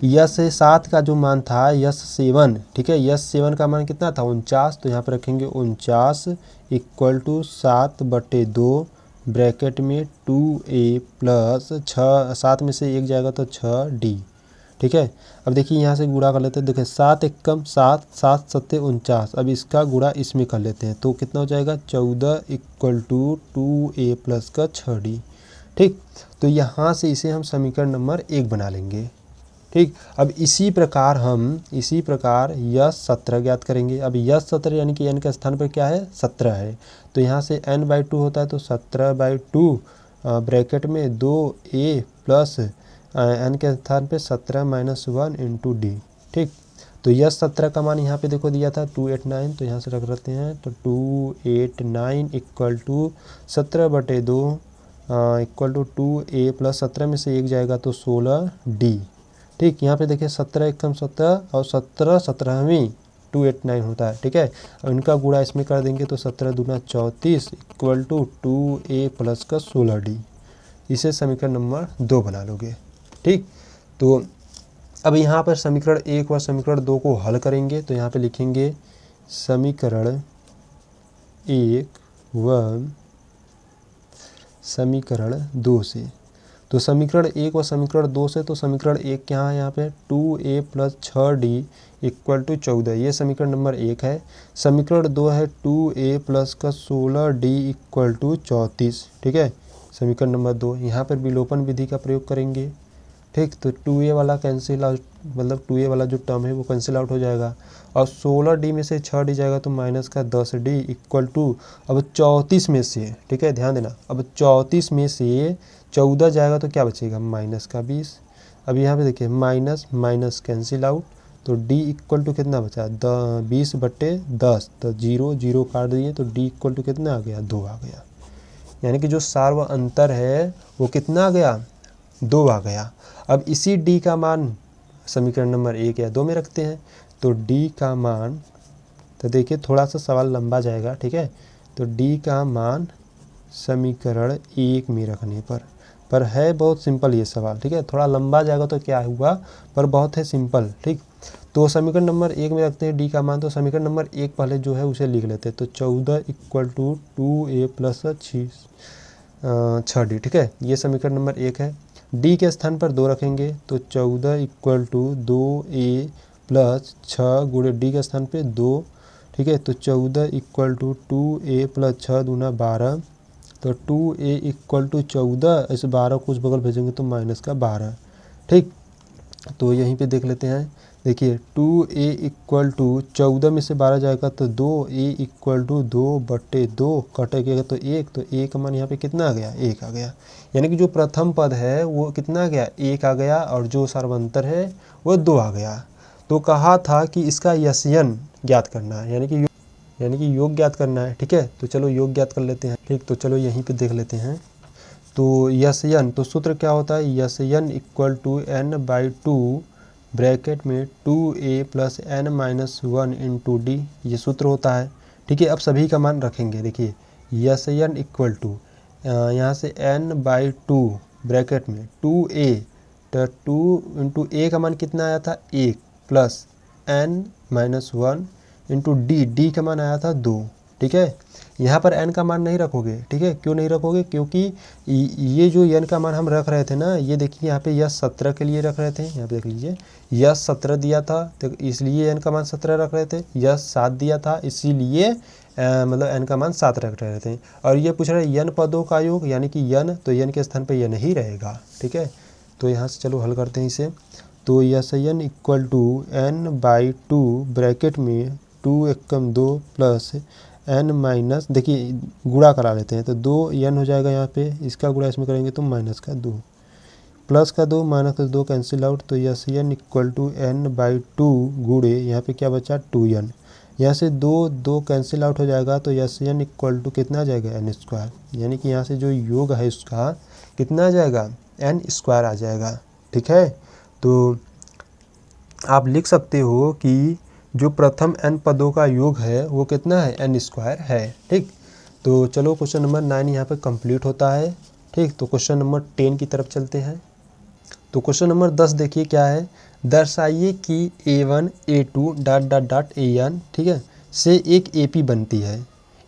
यस 7 का जो मान था यस 7, ठीक है, यस 7 का मान कितना था, 49। तो यहाँ पर रखेंगे 49 इक्वल टू 7/2 ब्रैकेट में 2a प्लस 6, 7 में से 1 जाएगा तो 6d। ठीक है, अब देखिए यहाँ से गुणा कर लेते हैं। देखिए 7 एकम 7, 7 सत्ते 49। अब इसका गुणा इसमें कर लेते हैं तो कितना हो जाएगा, 14 इक्वल टू 2a प्लस का 6d। ठीक, तो यहाँ से इसे हम समीकरण नंबर 1 बना लेंगे। ठीक, अब इसी प्रकार यस 17 ज्ञात करेंगे। अब यस 17 यानी कि n के स्थान पर क्या है, 17 है, तो यहाँ से n/2 होता है तो 17/2 ब्रैकेट में 2a प्लस n के स्थान पे 17 - 1 इंटू डी। ठीक, तो यस 17 का मान यहाँ पे देखो दिया था 289, तो यहाँ से रख लेते हैं। तो 289 equal to 17/2 equal to 2a plus 17 में से 1 जाएगा तो 16d। ठीक, यहाँ पे देखिए 17 एकम 17 और 17 17वीं 289 होता है, ठीक है। अब इनका गुणा इसमें कर देंगे तो 17 दूना 34 इक्वल टू 2a प्लस का 16d। इसे समीकरण नंबर 2 बना लोगे, ठीक। तो अब यहाँ पर समीकरण 1 व समीकरण 2 को हल करेंगे तो यहाँ पे लिखेंगे समीकरण 1 व समीकरण 2 से। तो समीकरण 1 व समीकरण 2 से, तो समीकरण 1 क्या है यहाँ पे 2a plus 6d equal to 14, ये समीकरण नंबर 1 है। समीकरण 2 है 2a प्लस का 16d इक्वल टू 34, ठीक है। समीकरण नंबर 2, यहाँ पर विलोपन विधि का प्रयोग करेंगे, ठीक। तो 2a वाला कैंसिल आउट, मतलब 2a वाला जो टर्म है वो कैंसिल आउट हो जाएगा और 16d में से 6d जाएगा तो माइनस का 10d इक्वल टू, अब 34 में से, ठीक है ध्यान देना, अब 34 में से 14 जाएगा तो क्या बचेगा माइनस का 20। अब यहाँ पे देखिए माइनस माइनस कैंसिल आउट, तो d इक्वल टू कितना बचा 20/10, तो 0 0 काट दिए तो d इक्वल टू कितना आ गया 2 आ गया। यानी कि जो सार्व अंतर है वो कितना आ गया 2 आ गया। अब इसी d का मान समीकरण नंबर 1 या 2 में रखते हैं, तो d का मान, तो देखिए थोड़ा सा सवाल लंबा जाएगा, ठीक है। तो d का मान समीकरण 1 में रखने पर है बहुत सिंपल ये सवाल, ठीक है। थोड़ा लंबा जाएगा तो क्या हुआ, पर बहुत है सिंपल, ठीक। तो समीकरण नंबर 1 में रखते हैं d का मान, तो समीकरण नंबर 1 पहले जो है उसे लिख लेते हैं। तो 14 equal to 2a plus 6d, ठीक है, ये समीकरण नंबर 1 है। d के स्थान पर 2 रखेंगे तो 14 इक्वल टू 2a प्लस 6 गुणे d के स्थान पे 2, ठीक है। तो 14 इक्वल टू 2a प्लस 6 दूना 12, तो 2a इक्वल टू 14, इस 12 को उस बगल भेजेंगे तो माइनस का 12, ठीक। तो यहीं पे देख लेते हैं, देखिए 2a इक्वल टू 14 में से 12 जाएगा तो 2a इक्वल टू 2/2 कटेगा तो 1, तो a का मान यहाँ पे कितना आ गया 1 आ गया। यानी कि जो प्रथम पद है वो कितना आ गया 1 आ गया और जो सर्वांतर है वो 2 आ गया। तो कहा था कि इसका यस्यन ज्ञात करना है, यानी कि योग ज्ञात करना है, ठीक है। तो चलो योग ज्ञात कर लेते हैं, ठीक। तो चलो यहीं पे देख लेते हैं। तो यस्यन, तो सूत्र क्या होता है, यस्यन इक्वल टू n/2 ब्रैकेट में 2a plus n minus 1 into D, ये सूत्र होता है, ठीक है। अब सभी का मान रखेंगे, देखिए यस्यन इक्वल टू यहाँ से n/2 ब्रैकेट में 2a, तो 2 इंटू a का मान कितना आया था 1 plus n minus 1 into D का मान आया था 2, ठीक है। यहाँ पर n का मान नहीं रखोगे, ठीक है। क्यों नहीं रखोगे, क्योंकि ये जो n का मान हम रख रहे थे ना, ये देखिए यहाँ पे यह 17 के लिए रख रहे थे, यहाँ पे देख लीजिए यह 17 दिया था तो इसलिए n का मान 17 रख रहे थे, यह 7 दिया था इसीलिए मतलब n का मान 7 रख रहे थे। और ये पूछ रहे n पदों का योग, यानी कि n, तो n के स्थान पर n ही रहेगा, ठीक है। तो यहाँ से चलो हल करते हैं इसे। तो यस्यन इक्वल टू n/2 ब्रैकेट में 2 एकम 2 प्लस n माइनस, देखिए गुणा करा लेते हैं तो 2n हो जाएगा यहाँ पे, इसका गुणा इसमें करेंगे तो माइनस का 2 प्लस का 2 माइनस का 2 कैंसिल आउट, तो यस्यन इक्वल टू n/2 गुणे यहाँ पे क्या बचा 2n, यहाँ से 2 कैंसिल आउट हो जाएगा तो यस्यन इक्वल टू कितना आ जाएगा n², यानी कि यहाँ से जो योग है उसका कितना आ जाएगा n² आ जाएगा, ठीक है। तो आप लिख सकते हो कि जो प्रथम n पदों का योग है वो कितना है n² है, ठीक। तो चलो क्वेश्चन नंबर 9 यहाँ पे कंप्लीट होता है, ठीक। तो क्वेश्चन नंबर 10 की तरफ चलते हैं। तो क्वेश्चन नंबर 10 देखिए क्या है, दर्शाइए कि a1 a2 ... an, ठीक है, से एक AP बनती है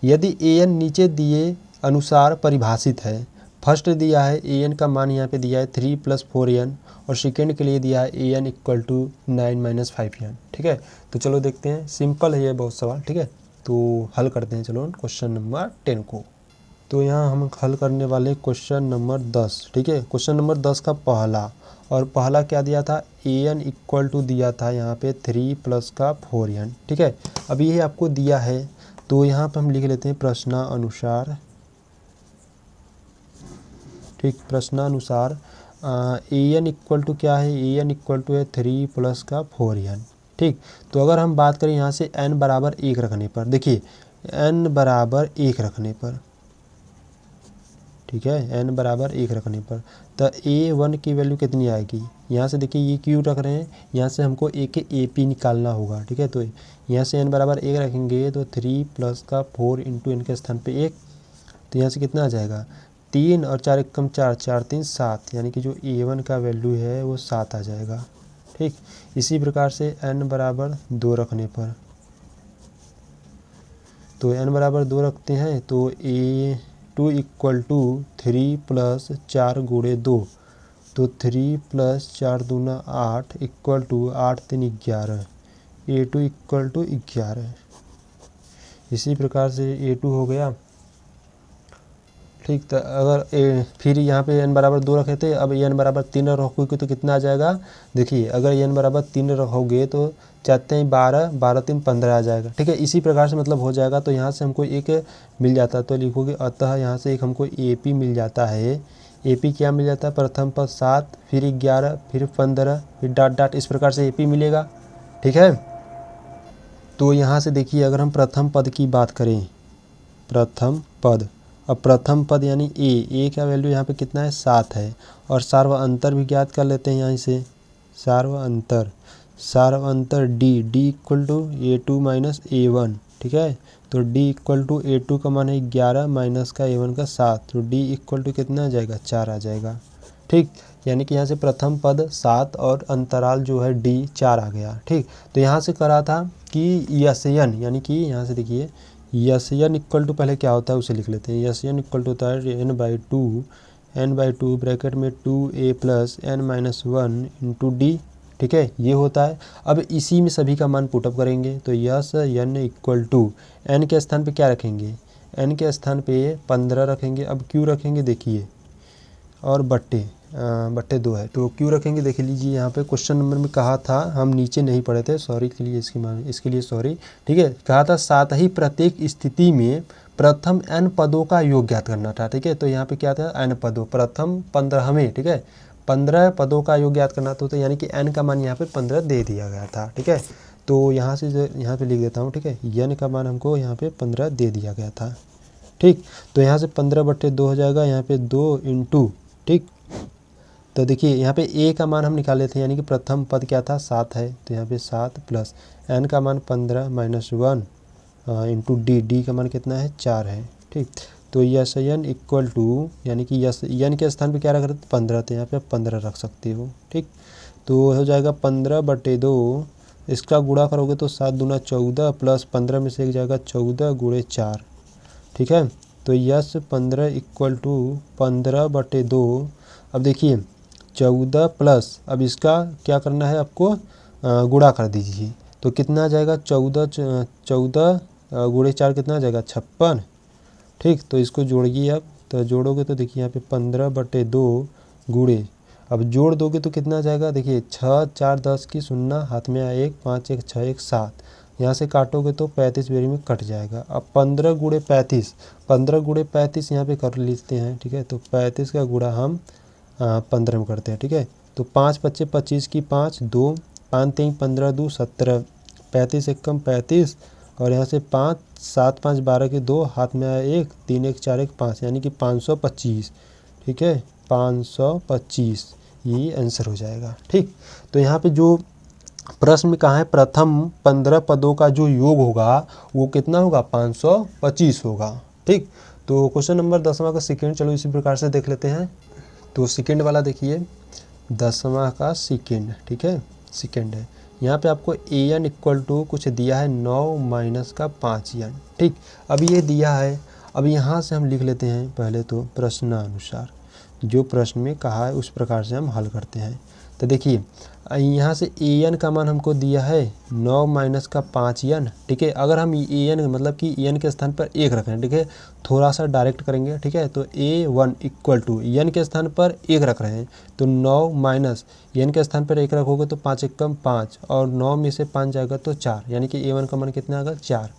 यदि an नीचे दिए अनुसार परिभाषित है। फर्स्ट दिया है an का मान यहाँ पे दिया है 3 + 4n और सेकेंड के लिए दिया है an इक्वल टू 9 - 5n, ठीक है। तो चलो देखते हैं, सिंपल है ये बहुत सवाल, ठीक है। तो हल करते हैं चलो क्वेश्चन नंबर 10 को। तो यहाँ हम हल करने वाले क्वेश्चन नंबर 10, ठीक है। क्वेश्चन नंबर 10 का पहला क्या दिया था an इक्वल टू दिया था यहाँ पे 3 + का 4n, ठीक है। अब ये आपको दिया है तो यहाँ पे हम लिख लेते हैं प्रश्नानुसार, ठीक। प्रश्नानुसार an इक्वल टू क्या है, an इक्वल टू है 3 + का 4n, ठीक। तो अगर हम बात करें यहाँ से n बराबर 1 रखने पर, देखिए n बराबर 1 रखने पर, ठीक है, n बराबर 1 रखने पर, तो A1 की वैल्यू कितनी आएगी, यहाँ से देखिए ये क्यों रख रहे हैं, यहाँ से हमको A के AP निकालना होगा, ठीक है। तो यहाँ से n बराबर 1 रखेंगे तो 3 प्लस का 4 इंटू n के स्थान पे 1, तो यहाँ से कितना आ जाएगा 3 और 4 एक कम 4, 4 3 7, यानी कि जो A1 का वैल्यू है वो 7 आ जाएगा, ठीक। इसी प्रकार से n बराबर 2 रखने पर, तो n बराबर 2 रखते हैं तो A2 इक्वल टू 3 प्लस 4 गुणे 2, तो 3 प्लस 4 दूना 8 equal to 8 3 11, A2 equal to 11। इसी प्रकार से A2 हो गया, ठीक। तो अगर फिर यहाँ पे n बराबर 2 रखे थे, अब n बराबर 3 रखोगे तो कितना आ जाएगा, देखिए अगर n बराबर 3 रखोगे तो 4 3 12, 12 3 15 आ जाएगा, ठीक है। इसी प्रकार से मतलब हो जाएगा। तो यहाँ से हमको एक मिल जाता है, तो लिखोगे अतः यहाँ से एक हमको AP मिल जाता है। AP क्या मिल जाता है, प्रथम पद 7, फिर 11, फिर 15, फिर डॉट डॉट, इस प्रकार से AP मिलेगा, ठीक है। तो यहाँ से देखिए अगर हम प्रथम पद की बात करें, प्रथम पद, अब प्रथम पद यानी ए का वैल्यू यहाँ पे कितना है 7 है, और सार्व अंतर भी ज्ञात कर लेते हैं यहाँ से, सार्व अंतर D equal to A2 minus A1, ठीक है। तो D इक्वल टू A2 का मान है 11 माइनस का A1 का 7, तो D इक्वल टू कितना आ जाएगा 4 आ जाएगा, ठीक। यानी कि यहाँ से प्रथम पद 7 और अंतराल जो है D 4 आ गया, ठीक। तो यहाँ से करा था कि यसयन, यानी कि यहाँ से देखिए यसयन इक्वल टू पहले क्या होता है उसे लिख लेते हैं। यसयन इक्वल टू होता है n/2 ब्रैकेट में 2a plus n minus 1 into D, ठीक है, ये होता है। अब इसी में सभी का मान पुटअप करेंगे, तो यसयन इक्वल टू n के स्थान पे क्या रखेंगे, n के स्थान पे 15 रखेंगे। अब क्यों रखेंगे देखिए, और बट्टे 2 है, तो क्यों रखेंगे देख लीजिए। यहाँ पे क्वेश्चन नंबर में कहा था, हम नीचे नहीं पढ़े थे, सॉरी के लिए, इसके लिए सॉरी, ठीक है। कहा था साथ ही प्रत्येक स्थिति में प्रथम n पदों का योग ज्ञात करना था, ठीक है। तो यहाँ पे क्या था n पदों, प्रथम 15वें, ठीक है, 15 पदों का योग ज्ञात करना था, तो यानी कि n का मान यहाँ पे 15 दे दिया गया था, ठीक है। तो यहाँ से यहाँ पे लिख देता हूँ, ठीक है, n का मान हमको यहाँ पे 15 दे दिया गया था, ठीक। तो यहाँ से 15/2 हो जाएगा, यहाँ पे 2 इंटू, ठीक। तो देखिए यहाँ पे a का मान हम निकाले थे, यानी कि प्रथम पद क्या था 7 है, तो यहाँ पे 7 प्लस n का मान 15 माइनस 1 इंटू डी का मान कितना है 4 है, ठीक। तो यसयन इक्वल टू, यानी कि n के स्थान पे क्या रख रहे थे 15, तो यहाँ पे 15 रख सकते हो, ठीक। तो हो जाएगा 15/2, इसका गुणा करोगे तो 7 दूना 14 प्लस 15 में से एक जाएगा 14 गुणे 4, ठीक है। तो यस 15 इक्वल टू 15/2। अब देखिए 14 प्लस, अब इसका क्या करना है आपको, गुणा कर दीजिए, तो कितना आ जाएगा 14 गुणे 4 कितना आ जाएगा 56, ठीक। तो इसको जोड़िए आप, तो जोड़ोगे तो देखिए यहाँ पे 15/2 गुणे, अब जोड़ दोगे तो कितना आ जाएगा, देखिए 6 4 10 की 0 हाथ में आया 1, 5 1 6 1 7, यहाँ से काटोगे तो 35 बेरी में कट जाएगा। अब 15 गुणे 35, 15 गुणे 35 यहाँ पे कर लेते हैं, ठीक है। तो 35 का गुणा हम 15 में करते हैं, ठीक है। तो 5 5 25 की 5 2, 5 3 15 2 17, 35 1 कम 35, और यहाँ से 5 7 5 12 के 2 हाथ में आया 1, 3 1 4 1 5, यानी कि 525, ठीक है, 525 ये आंसर हो जाएगा, ठीक। तो यहाँ पे जो प्रश्न में कहा है प्रथम 15 पदों का जो योग होगा वो कितना होगा 525 होगा, ठीक। तो क्वेश्चन नंबर 10वां का सेकेंड, चलो इसी प्रकार से देख लेते हैं। तो सेकेंड वाला देखिए 10वां का सेकेंड, ठीक है, सेकेंड है। यहाँ पे आपको an इक्वल टू कुछ दिया है 9 माइनस का 5n, ठीक। अब ये दिया है, अब यहाँ से हम लिख लेते हैं पहले तो प्रश्नानुसार, जो प्रश्न में कहा है उस प्रकार से हम हल करते हैं। तो देखिए यहाँ से an का मान हमको दिया है 9 माइनस का 5n, ठीक है। अगर हम an मतलब कि n के स्थान पर 1 रख रहे हैं, ठीक है, थोड़ा सा डायरेक्ट करेंगे, ठीक है। तो a1 इक्वल टू n के स्थान पर 1 रख रहे हैं, तो 9 माइनस n के स्थान पर 1 रखोगे तो 5 1 कम 5, और 9 में से 5 जाएगा तो 4, यानी कि a1 का मान कितना आएगा 4।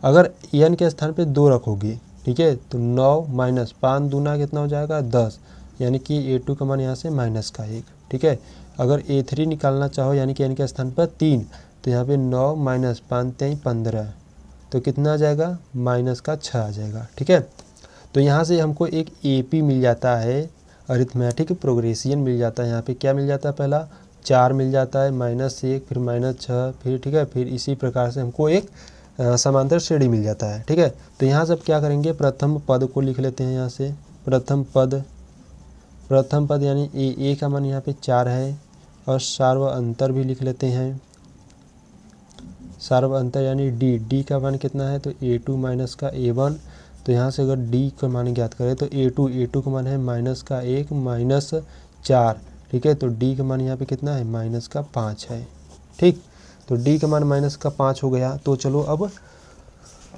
अगर n के स्थान पर 2 रखोगे, ठीक है, तो 9 माइनस 5 दूना कितना हो जाएगा 10, यानी कि a2 का मान यहाँ से माइनस का 1, ठीक है। अगर a3 निकालना चाहो, यानी कि n के स्थान पर 3, तो यहाँ पे 9 माइनस 5 3 15, तो कितना आ जाएगा माइनस का 6 आ जाएगा, ठीक है। तो यहाँ से हमको एक AP मिल जाता है, अरिथमेटिक प्रोग्रेशन मिल जाता है। यहाँ पे क्या मिल जाता है, पहला 4 मिल जाता है, -1 फिर -6 फिर, ठीक है, फिर इसी प्रकार से हमको एक समांतर श्रेणी मिल जाता है। ठीक है, तो यहाँ से अब क्या करेंगे, प्रथम पद को लिख लेते हैं। यहाँ से प्रथम पद यानी ए का मान यहाँ पे 4 है, और सार्व अंतर भी लिख लेते हैं। सार्व अंतर यानी डी का मान कितना है, तो A2 माइनस का A1। तो यहाँ से अगर डी का मान ज्ञात करें तो A2 का मान है -1 -4। ठीक है, तो डी का मान यहाँ पे कितना है, -5 है। ठीक, तो डी का मान -5 हो गया। तो चलो अब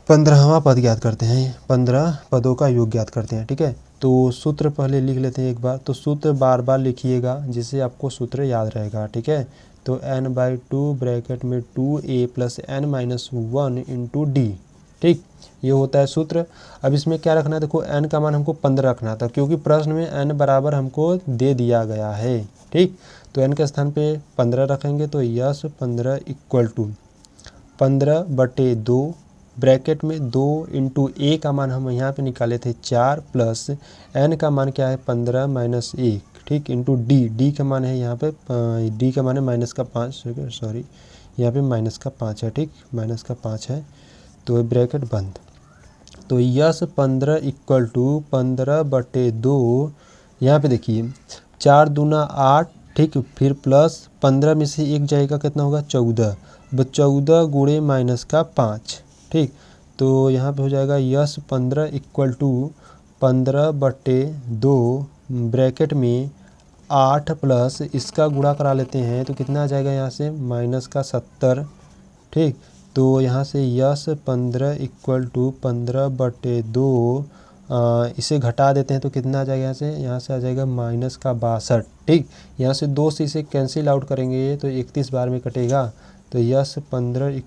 15वां पद ज्ञात करते हैं, 15 पदों का योग ज्ञात करते हैं। ठीक है, तो सूत्र पहले लिख लेते हैं एक बार। तो सूत्र बार बार लिखिएगा जिससे आपको सूत्र याद रहेगा। ठीक है, तो n/2 ब्रैकेट में 2a + n-1 इंटू डी। ठीक, ये होता है सूत्र। अब इसमें क्या रखना है, देखो n का मान हमको 15 रखना था, क्योंकि प्रश्न में n बराबर हमको दे दिया गया है। ठीक, तो n के स्थान पे 15 रखेंगे, तो यस 15 = 15/2 ब्रैकेट में 2 इंटू a का मान हम यहाँ पे निकाले थे 4 प्लस n का मान क्या है 15 - 1। ठीक, इंटू डी का मान है यहाँ पे डी का मान है -5, सॉरी यहाँ पे -5 है। ठीक, -5 है, तो ब्रैकेट बंद। तो यस 15 = 15/2। यहाँ पे देखिए 4 दूना 8। ठीक, फिर प्लस 15 में से 1 जाएगा, कितना होगा 14। 14 गुणे -5। ठीक, तो यहाँ पे हो जाएगा यस 15 = 15/2 ब्रैकेट में 8 प्लस इसका गुणा करा लेते हैं, तो कितना आ जाएगा यहाँ से -70। ठीक, तो यहाँ से यस 15 = 15/2 इसे घटा देते हैं, तो कितना आ जाएगा यहाँ से आ जाएगा -62। ठीक, यहाँ से 2 से इसे कैंसिल आउट करेंगे तो 31 बार में कटेगा। तो यस 15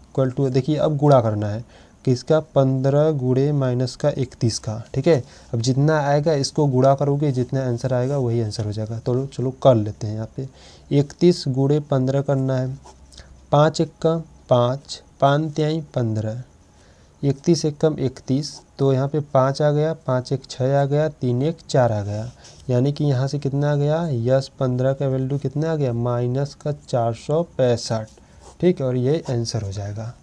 = देखिए अब गुणा करना है किसका, 15 गुणे -31 का। ठीक है, अब जितना आएगा इसको गुणा करोगे, जितना आंसर आएगा वही आंसर हो जाएगा। तो चलो कर लेते हैं। यहाँ पे 31 गुणे 15 करना है, 5 × 5 5 × 15 31 × 31। तो यहाँ पे 5 आ गया, 5 × 6 आ गया, 3 × 4 आ गया, यानी कि यहाँ से कितना आ गया, यस 15 का वैल्यू कितना आ गया, -465। ठीक, और ये आंसर हो जाएगा।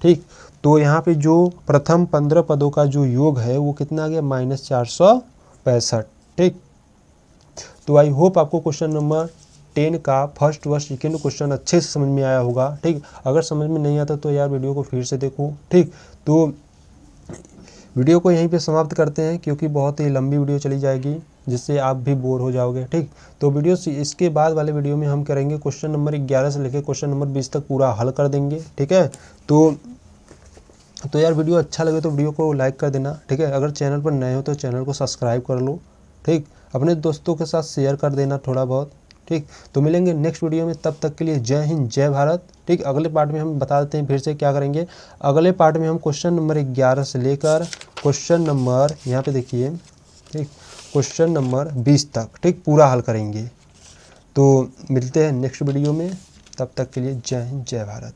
ठीक, तो यहाँ पे जो प्रथम 15 पदों का जो योग है वो कितना आ गया, -465। ठीक, तो आई होप आपको क्वेश्चन नंबर 10 का फर्स्ट व सेकेंड क्वेश्चन अच्छे से समझ में आया होगा। ठीक, अगर समझ में नहीं आता तो यार वीडियो को फिर से देखो। ठीक, तो वीडियो को यहीं पे समाप्त करते हैं, क्योंकि बहुत ही लंबी वीडियो चली जाएगी जिससे आप भी बोर हो जाओगे। ठीक, तो वीडियो इसके बाद वाले वीडियो में हम करेंगे क्वेश्चन नंबर 11 से लेकर क्वेश्चन नंबर 20 तक पूरा हल कर देंगे। ठीक है, तो यार वीडियो अच्छा लगे तो वीडियो को लाइक कर देना। ठीक है, अगर चैनल पर नए हो तो चैनल को सब्सक्राइब कर लो। ठीक, अपने दोस्तों के साथ शेयर कर देना थोड़ा बहुत। ठीक, तो मिलेंगे नेक्स्ट वीडियो में, तब तक के लिए जय हिंद जय भारत। ठीक, अगले पार्ट में हम बता देते हैं फिर से क्या करेंगे। अगले पार्ट में हम क्वेश्चन नंबर 11 से लेकर क्वेश्चन नंबर, यहाँ पे देखिए, ठीक, क्वेश्चन नंबर 20 तक, ठीक, पूरा हल करेंगे। तो मिलते हैं नेक्स्ट वीडियो में, तब तक के लिए जय हिंद जय भारत।